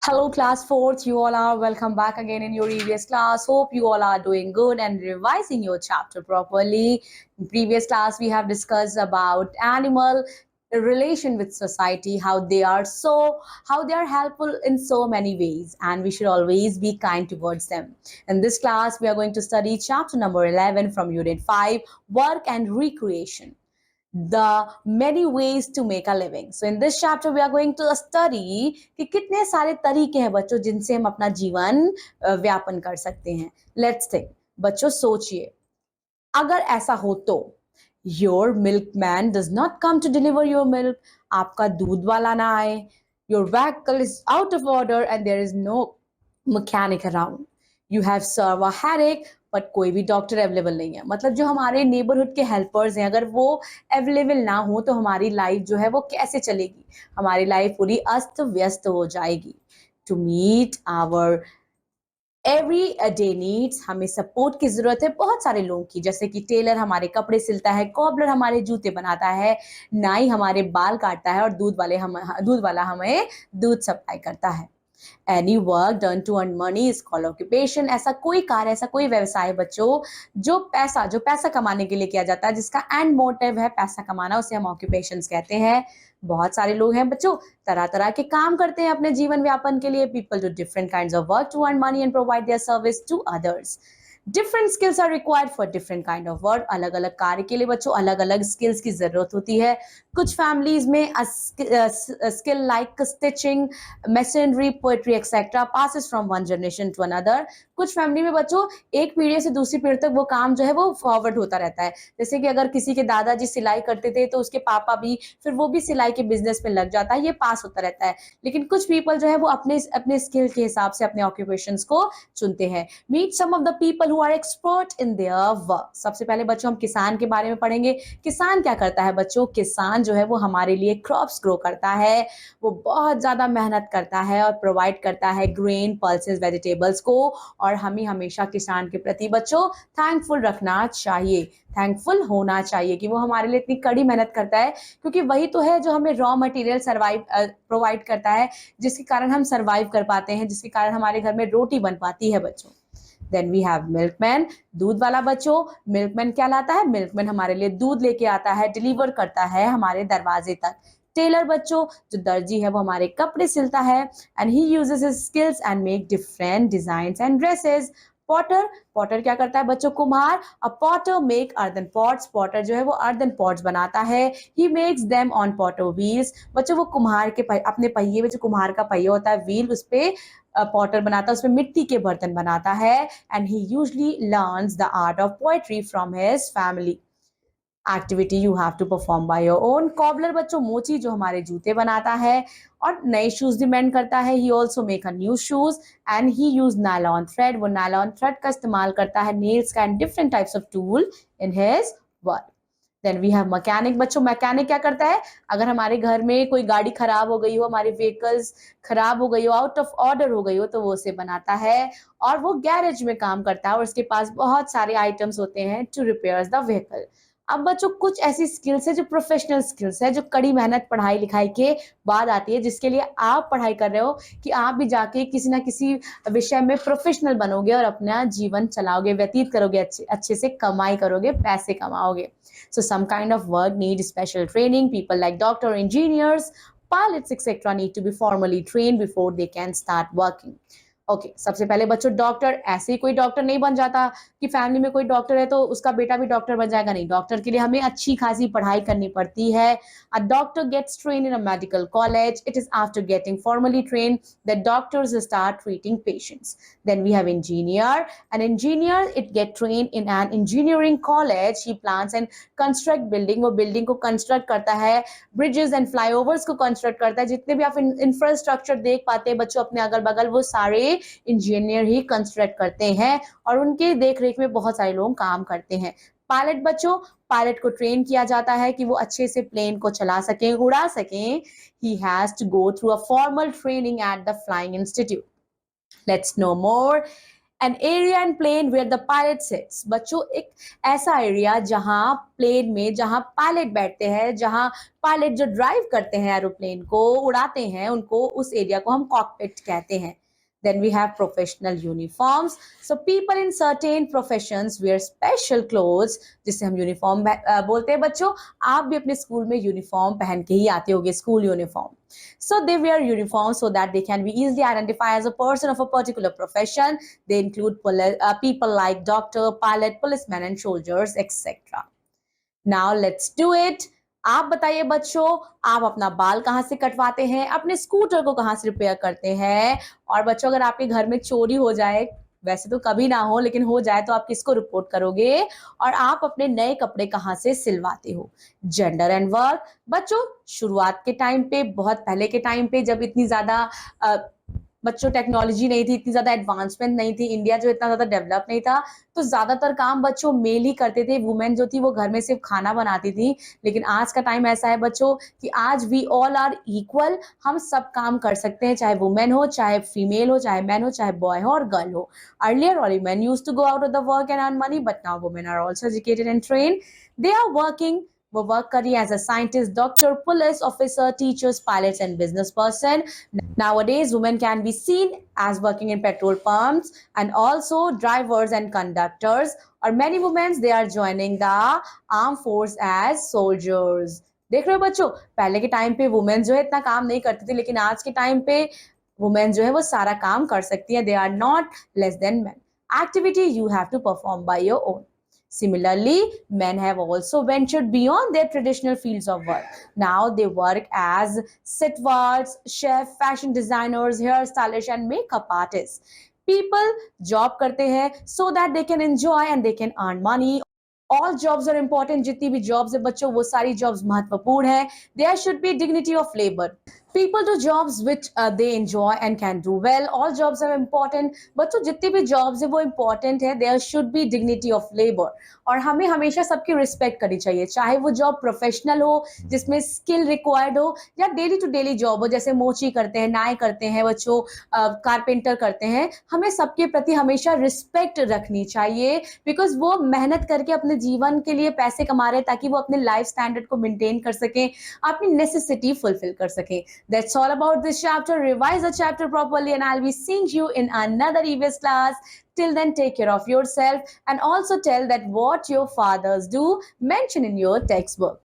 Hello, class fourth. You all are welcome back again in your EVS class. Hope you all are doing good and revising your chapter properly. In previous class, we have discussed about animal relation with society, how they are helpful in so many ways, and we should always be kind towards them. In this class, we are going to study chapter number 11 from Unit 5, Work and Recreation. The many ways to make a living. So in this chapter we are going to study कि कितने सारे तरीके हैं बच्चों जिनसे हम अपना जीवन व्यापन कर सकते हैं. Let's think. बच्चों सोचिए, अगर ऐसा हो तो your milkman does not come to deliver your milk, आपका दूध वाला ना आए, your vehicle is out of order and there is no mechanic around, you have served a headache but कोई भी डॉक्टर अवेलेबल नहीं है. मतलब जो हमारे नेबरहुड के हेल्पर्स हैं अगर वो अवेलेबल ना हो तो हमारी लाइफ जो है वो कैसे चलेगी, हमारी लाइफ पूरी अस्त व्यस्त हो जाएगी. To meet our everyday needs हमें सपोर्ट की जरूरत है बहुत सारे लोगों की, जैसे कि टेलर हमारे कपड़े सिलता है, कॉबलर हमारे जूते बनाता है, नाई हमारे बाल काटता है और दूध वाला हमें दूध सप्लाई करता है. Any work done to earn money is called occupation. ऐसा कोई कार्य, ऐसा कोई व्यवसाय बच्चों जो पैसा कमाने के लिए किया जाता है, जिसका एंड मोटिव है पैसा कमाना, उसे हम occupations कहते हैं. बहुत सारे लोग हैं बच्चों, तरह तरह के काम करते हैं अपने जीवन व्यापन के लिए. People do different kinds of work to earn money and provide their service to others. Different skills are required for different kind of work. अलग अलग कार्य के लिए बच्चों अलग अलग स्किल्स की जरूरत होती है. कुछ फैमिलीज में skill like stitching, machinery, poetry etcetera passes from one generation to another. कुछ फैमिली में बच्चों एक पीढ़ी से दूसरी पीढ़ी तक वो काम जो है वो फॉरवर्ड होता रहता है. जैसे कि अगर किसी के दादाजी सिलाई करते थे तो उसके पापा भी फिर वो भी सिलाई के बिजनेस में लग जाता है, ये पास होता रहता है. लेकिन कुछ पीपल जो है वो अपने स्किल के हिसाब से अपने ऑक्यूपेशंस को चुनते हैं. Meet some of the people who are expert in their work. सबसे पहले बच्चों हम किसान के बारे में पढ़ेंगे. किसान क्या करता है बच्चों? किसान जो है वो हमारे लिए क्रॉप्स ग्रो करता है, वो बहुत ज्यादा मेहनत करता है और प्रोवाइड करता है ग्रेन, पल्सेस, वेजिटेबल्स को. और हमें हमेशा किसान के प्रति बच्चों थैंकफुल रखना चाहिए, थैंकफुल होना चाहिए कि वो हमारे लिए इतनी कड़ी मेहनत करता है, क्योंकि वही तो है जो हमें रॉ मटेरियल प्रोवाइड करता है, जिसके कारण हम सर्वाइव कर पाते हैं, जिसके कारण हमारे घर में रोटी बन पाती है बच्चों. Then we have milkman, दूध वाला बच्चों. मिल्कमैन क्या लाता है? मिल्कमैन हमारे लिए दूध लेके आता है, डिलीवर करता है हमारे दरवाजे तक. टेलर बच्चों, जो दर्जी है वो हमारे कपड़े सिलता है, and he uses his skills and make different designs and dresses. Potter क्या करता है बच्चों? कुम्हार. A potter make earthen pots. Potter जो है वो अर्दन पॉट्स बनाता है. He makes them on potter wheels. बच्चों वो कुम्हार के अपने पहिए में, जो कुम्हार का पहिया होता है व्हील, उस पे पॉटर बनाता है, उसमें मिट्टी के बर्तन बनाता है. And he usually learns the art of poetry from his family. Activity you have to perform by your own. Cobbler बच्चों मोची जो हमारे जूते बनाता है और नए शूज डिमांड करता है. He also make a new shoes and he use nylon thread. वो नायलॉन थ्रेड का इस्तेमाल करता है, नेल्स का and different types of tool in his work. Then we have mechanic बच्चों. मैकेनिक क्या करता है? अगर हमारे घर में कोई गाड़ी खराब हो गई हो, हमारी व्हीकल्स खराब हो गई हो, आउट ऑफ ऑर्डर हो गई हो, तो वो उसे बनाता है और वो गैरेज में काम करता है और उसके पास बहुत सारे आइटम्स होते हैं टू रिपेयर द व्हीकल. अब बच्चों कुछ ऐसी स्किल्स है जो प्रोफेशनल स्किल्स है, जो कड़ी मेहनत पढ़ाई लिखाई के बाद आती है, जिसके लिए आप पढ़ाई कर रहे हो कि आप भी जाके किसी ना किसी विषय में प्रोफेशनल बनोगे और अपना जीवन चलाओगे, व्यतीत करोगे, अच्छे से कमाई करोगे, पैसे कमाओगे. So some kind of work need special training. People like doctor, engineers, pilots, etc. need to be formally trained before they can start working. Okay सबसे पहले बच्चों डॉक्टर, ऐसे ही कोई डॉक्टर नहीं बन जाता कि फैमिली में कोई डॉक्टर है तो उसका बेटा भी डॉक्टर बन जाएगा. नहीं, डॉक्टर के लिए हमें अच्छी खासी पढ़ाई करनी पड़ती है. A doctor gets train in a medical college. It is after getting formally train that doctors start treating patients. Then we have engineer. An engineer it get train in an engineering college. He plans and construct building. वो building को construct करता है, bridges and flyovers को construct करता है. जितने भी आप इंफ्रास्ट्रक्चर देख पाते हैं बच्चों अपने अगल बगल, वो सारे इंजीनियर ही कंस्ट्रक्ट करते हैं और उनके देखरेख में बहुत सारे लोग काम करते हैं. पायलट बच्चों, पायलट को ट्रेन किया जाता है कि वो अच्छे से प्लेन को चला सकें, उड़ा सकें. He has to go through a formal training at the flying institute. Let's know more. An area and plane where the pilot sits. बच्चों एक ऐसा एरिया जहां प्लेन में जहां पायलट बैठते हैं, जहां पायलट जो ड्राइव करते हैं एरोप्लेन को उड़ाते हैं उनको, उस एरिया को हम कॉकपिट कहते हैं. Then we have professional uniforms. So people in certain professions wear special clothes, जिसे हम यूनिफॉर्म बोलते हैं. बच्चों आप भी अपने स्कूल में यूनिफॉर्म पहन के ही आते होगे, school uniform. So they wear uniforms so that they can be easily identified as a person of a particular profession. They include people like doctor, pilot, policeman and soldiers, etc. Now let's do it. आप बताइए बच्चों, आप अपना बाल कहाँ से कटवाते हैं, अपने स्कूटर को कहाँ से रिपेयर करते हैं, और बच्चों अगर आपके घर में चोरी हो जाए, वैसे तो कभी ना हो लेकिन हो जाए, तो आप किसको रिपोर्ट करोगे, और आप अपने नए कपड़े कहाँ से सिलवाते हो. Gender and work. बच्चों शुरुआत के टाइम पे, बहुत पहले के टाइम पे, जब इतनी ज्यादा बच्चों टेक्नोलॉजी नहीं थी, इतनी ज्यादा एडवांसमेंट नहीं थी, इंडिया जो इतना ज्यादा डेवलप नहीं था, तो ज्यादातर काम बच्चों मेल ही करते थे. वुमेन जो थी वो घर में सिर्फ खाना बनाती थी. लेकिन आज का टाइम ऐसा है बच्चों कि आज वी ऑल आर इक्वल. हम सब काम कर सकते हैं, चाहे वुमेन हो, चाहे फीमेल हो, चाहे मैन हो, चाहे बॉय हो और गर्ल हो. Earlier only men used to go out of the work and earn money, but now women are also educated and trained. They are working. वो वर्क करिए as a scientist, doctor, police officer, teachers, pilots and business person. Nowadays, women can be seen as working in petrol pumps and also drivers and conductors. Or many women, they are joining the armed force as soldiers. देख रहे हो बच्चों, पहले के time पे women जो है इतना काम नहीं करती थी, लेकिन आज के टाइम पे वुमेन जो है वो सारा काम कर सकती है. They are not less than men. Activity you have to perform by your own. Similarly, men have also ventured beyond their traditional fields of work. Now they work as stewards, chef, fashion designers, hairstylists, and makeup artists. People job करते हैं so that they can enjoy and they can earn money. All jobs are important. जितनी भी jobs है बच्चों, वो सारी jobs महत्वपूर्ण है. There should be dignity of labor. People do jobs which they enjoy and can do well. All jobs are important. बच्चों जितनी भी jobs है वो important है. There should be dignity of labor. और हमें हमेशा सबकी respect करनी चाहिए, चाहे वो job professional हो जिसमें skill required हो, या daily to daily job हो, जैसे मोची करते हैं, नाई करते हैं बच्चों, कारपेंटर करते हैं. हमें सबके प्रति हमेशा respect रखनी चाहिए, because वो मेहनत करके अपने जीवन के लिए पैसे कमा रहे हैं ताकि वो अपने लाइफ स्टैंडर्ड को मेंटेन कर सकें, अपनी नेसेसिटी फुलफिल कर सकें. That's all about this chapter. Revise the chapter properly and I'll be seeing you in another EVS class. Till then, take care of yourself and also tell that what your fathers do, mention in your textbook.